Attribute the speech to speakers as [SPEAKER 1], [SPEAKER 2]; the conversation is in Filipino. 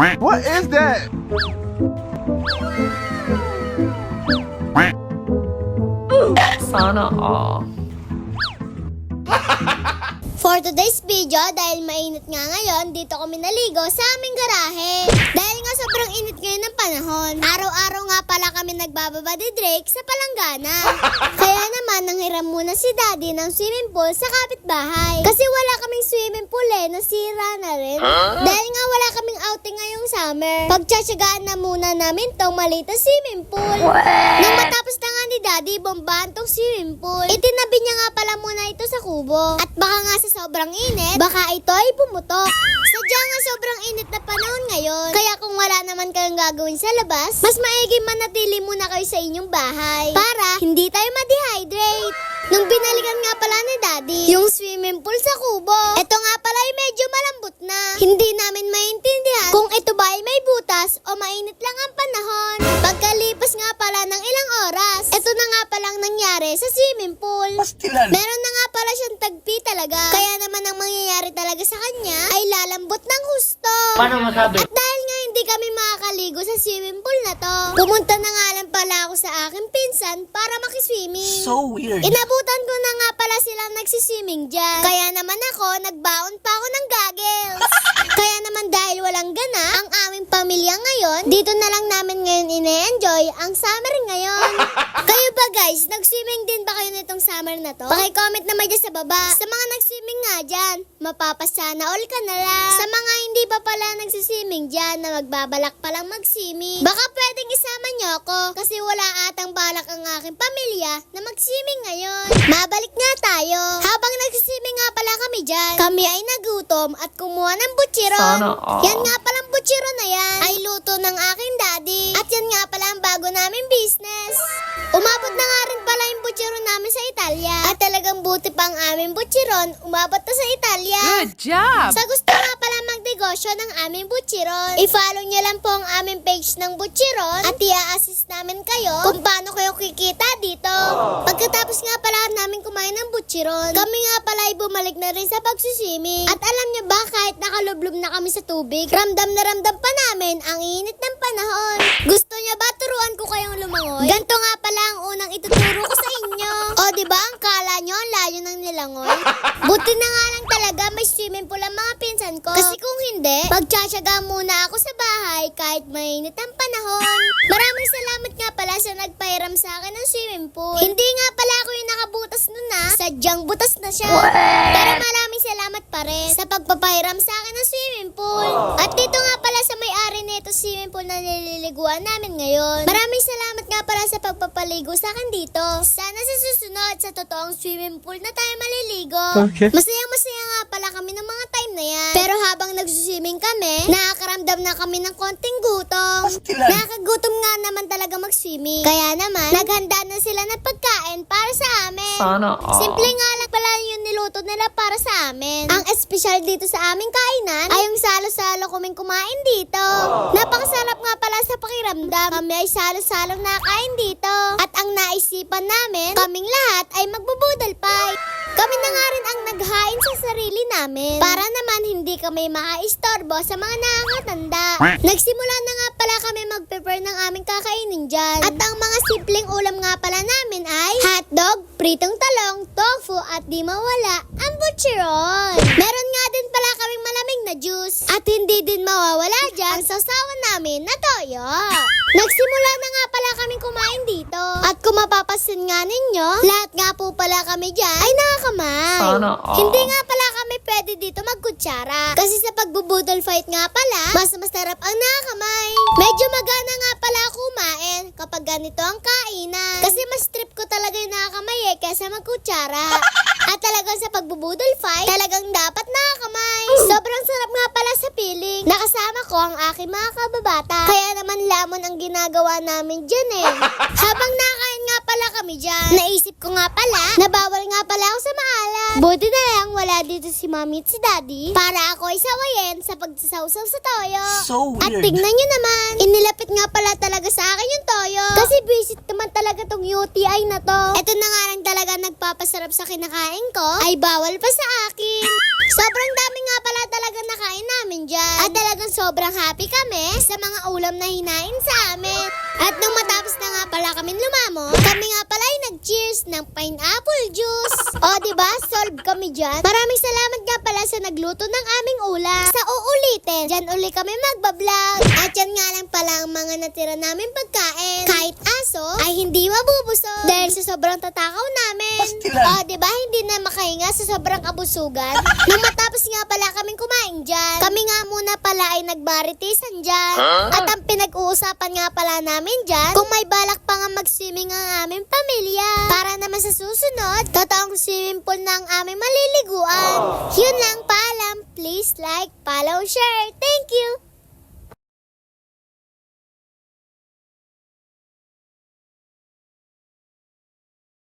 [SPEAKER 1] What is that?
[SPEAKER 2] Sana all.
[SPEAKER 3] For today's video, dahil mainit nga ngayon, dito kami naligo sa aming garahe. Dahil nga sobrang init ngayon ng panahon, araw-araw nga pala kami nagbababa ni Drake sa palanggana. Kaya naman, nanghiram muna si Daddy ng swimming pool sa kapitbahay. Kasi wala kaming swimming pool nasira na rin. Dahil nga wala kaming outing ngayong summer, pagtsatsagaan na muna namin tong maliit na swimming pool. Nang matapos na nga ni Daddy bombahan tong swimming pool, itinabi niya nga pala muna ito sa kubo. At baka nga sa sobrang init, baka ito ay pumutok. Sadya nga sobrang init na panahon ngayon. Kaya kung wala naman kayong gagawin sa labas, mas maigi manatili muna kayo sa inyong bahay para hindi tayo ma-dehydrate. Nung binalikan nga pala ni Daddy yung swimming pool sa kubo, ito nga pala ay medyo malambot na. Hindi namin maintindihan kung ito ba ay may butas o mainit lang ang panahon. Pagkalipas nga pala ng ilang oras, ito na nga palang nangyari sa swimming pool. Meron na nga pala siyang tagpi talaga. Kaya naman ang mangyayari talaga sa kanya ay lalambot ng husto.
[SPEAKER 2] Paano masabi?
[SPEAKER 3] At dahil nga hindi kami makakaligo sa swimming pool na to, pumunta na nga lang pala ako sa aking pinsan para makiswimming.
[SPEAKER 1] So weird.
[SPEAKER 3] Inabutan ko na nga pala silang nagsiswimming dyan. Kaya naman ako, nagbaon pa ako ng goggles. Kaya naman dahil walang gana ang aming pamilya ngayon, dito na lang namin ngayon ine-enjoy ang summer ngayon. Kayo ba guys, nag-swimming din ba kayo nitong summer na to? Paki-comment naman dyan sa baba. Sa mga nag-swimming nga dyan, mapapasana all ka na lang. Sa mga hindi pa pala nagsiswimming dyan na magbabalak palang mag-swimming, baka pwedeng isama nyo ako kasi wala atang balak ang aking pamilya na mag-swimming ngayon. Mabalik nga tayo. Habang nagsiswimming nga pala kami dyan, kami ay nagutom at kumuha ng buchiron.
[SPEAKER 2] Sana all.
[SPEAKER 3] Yan nga palang buchiron na yan ay luto ng aking daddy. At yan nga pala ang bago naming business. Umabot na nga rin pala yung buchiron namin sa Italia. At talagang buti pa ang aming buchiron, umabot na sa Italia.
[SPEAKER 2] Good job!
[SPEAKER 3] Sa gusto nga pala magnegosyo ng aming buchiron, i-follow nyo lang po ang aming page ng buchiron at i-assist namin kayo kung paano kayo kikita dito. Pagkatapos nga pala namin kumain ng buchiron, kami nga pala ay bumalik na rin sa pagsuswimming. At alam nyo ba, kahit nakalublob na kami sa tubig, ramdam na ramdam pa namin ang init ng panahon. Gusto nyo ba turuan ko kayong lumangoy? Ganto nga pala ang unang ituturo ko sa inyo. O diba, ang kala nyo ang layo ng nilangoy? Buti na nga lang talaga may swimming pool ang mga pinsan ko. Kasi kung hindi, magtsatsaga muna ako sa bahay kahit mainit ang panahon. Maraming salamat nga pala sa nagpahiram sa akin ng swimming pool. Hindi nga pala ako yung nakabutas nun sadyang butas na siya. Pero maraming salamat pa rin sa pagpapahiram sa akin ng swimming pool. At dito nga pala sa may-ari nito swimming pool na nililiguan namin ngayon. Maraming salamat nga pala sa pagpapaligo sa akin dito. Sana sa susunod sa totoong swimming pool na tayo maliligo.
[SPEAKER 1] Okay.
[SPEAKER 3] Masayang-masaya nga pala kami ng mga time na yan. Pero habang nagsiswimming kami, nakakaramdam na kami ng konting gutom. Nakakagutom nga naman talaga mag-swimming. Kaya naman, naghanda na sila ng pagkain para sa amin.
[SPEAKER 2] Sana all.
[SPEAKER 3] Simple nga lang pala yung niluto nila para sa amin. Ang espesyal dito sa aming kainan ay yung salo-salo kaming kumain dito. Napakasarap nga pala sa pakiramdam. Kami ay salo-salo na kain dito. At ang naisipan namin, kaming lahat ay magbubudal pie. Kami na nga rin ang naghain sa sarili namin para naman hindi kami makaistorbo sa mga nakakatanda. Nagsimula na nga pala kami mag-prepare ng aming kakainin dyan. At ang mga simpleng ulam nga pala namin ay hotdog, pritong talong, tofu at di mawala ang butcheron. Meron nga din pala kaming malamig na juice at hindi din mawawala dyan ang sausawan namin na toyo. Nagsimula na nga pala kaming kumain dito. At kung mapapasin nga ninyo, lahat nga po pala kami dyan ay nakakamay.
[SPEAKER 2] Sana all.
[SPEAKER 3] Hindi nga pala kami pwede dito magkutsara. Kasi sa pagbubudol fight nga pala, mas masarap ang nakakamay. Medyo magana nga pala kumain kapag ganito ang kainan. Kasi mas trip ko talaga yung nakakamay kaysa magkutsara. At talagang sa pagbubudol fight, talagang dapat nakakamay. Sobrang sarap nga pala sa piling. Nakasama ko ang aking mga kababata. Kaya naman lamon ang ginagawa namin dyan Habang nakain nga pala kami dyan, naisip ko nga pala na bawal nga pala ako sa maalat. Buti na lang wala dito si Mami at si Daddy para ako ay sawayin sa pagsasawsaw sa toyo.
[SPEAKER 1] So weird.
[SPEAKER 3] At tignan nyo naman, inilapit nga pala talaga sa akin yung toyo. Kasi visit naman talaga tong UTI na to. Ito na nga lang talaga nagpapasarap sa kinakain ko, ay bawal pa sa akin. Sobrang dami nga pala talaga nakain namin dyan. At talagang sobrang happy kami sa mga ulam na hinain sa amin. At nung matapos na nga pala kami lumamon, kami nga pala ay nag-cheers ng pineapple juice. O diba, solve kami dyan. Maraming salamat nga pala sa nagluto ng aming ulam. Sa uulitin, dyan uli kami magbablog. At yan nga lang pala ang mga natira namin pagkain. Kahit aso ay hindi mabubusog dahil sa sobrang tatakaw namin. O diba, hindi na makahinga sa sobrang abusugan. Nung matapos nga pala kaming kumain dyan, kami nga muna pala ay nagbaritisan dyan. At ang pinag-uusapan nga pala namin dyan, kung may balak pa nga mag-swimming ang aming pamilya. Para naman sa susunod, totoong swimming pool na ang aming maliliguan. Yun lang, paalam. Please like, follow, share. Thank you!